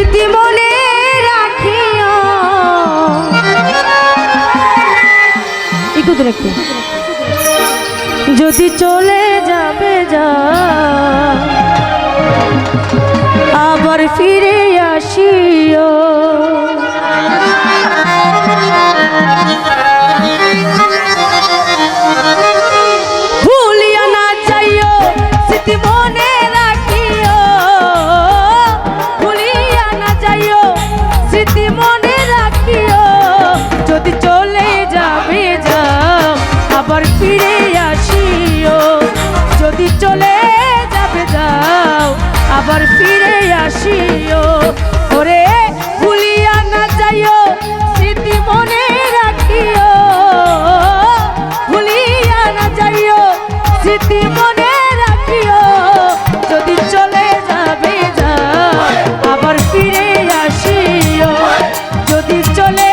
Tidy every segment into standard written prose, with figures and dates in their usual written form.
স্মৃতি মনে রাখিও। একটু দূর একটু। যদি চলে যাবে যা আবার ফিরে আসিও। ভুলিয়া না যাইও স্মৃতি মনে রাখিও। ভুলিয়া না যাইও স্মৃতি মনে রাখিও। যদি চলে যাবে যাও আবার ফিরে আসিও। যদি চলে যাবে যাও আবার ফিরে আসিও। ওরে ভুলিয়া না যাইও স্মৃতি মনে রাখিও। ভুলিয়া না যাইও স্মৃতি মনে রাখিও। যদি চলে যাবে যাও আবার ফিরে আসিও। যদি চলে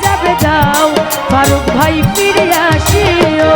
যাবে যাও ফারুক ভাই ফিরে আসিও।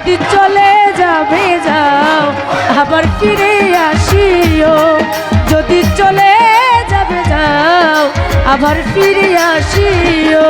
যদি চলে যাবে যাও আবার ফিরে আসিও, যদি চলে যাবে যাও আবার ফিরে আসিও।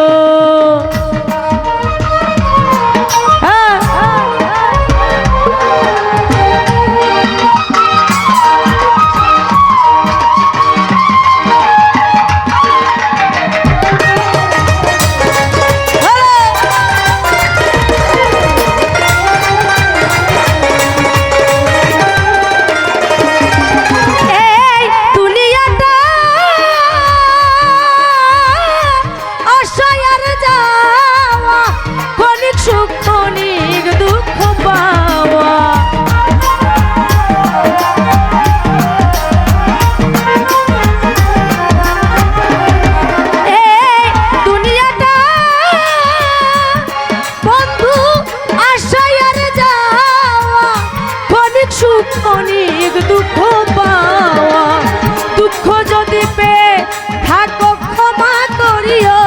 অনেক দুঃখ পাওয়া, দুঃখ যদি পেয়ে থাকো ক্ষমা করিও,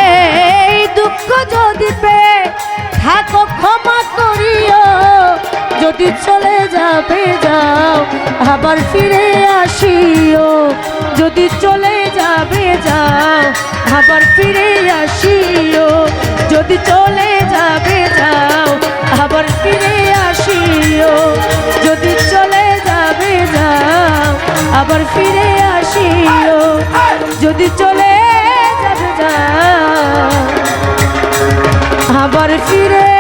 এই দুঃখ যদি পেয়ে থাকো ক্ষমা করিও, যদি চলে যাবে যাও আবার ফিরে আসিও, যদি চলে যাবে যাও আবার ফিরে আসিও, যদি চলে যাবে যাও আবার ফিরে আসিও, যদি চলে যাবে যাও আবার ফিরে আসিও, যদি চলে যাবে যাও আবার ফিরে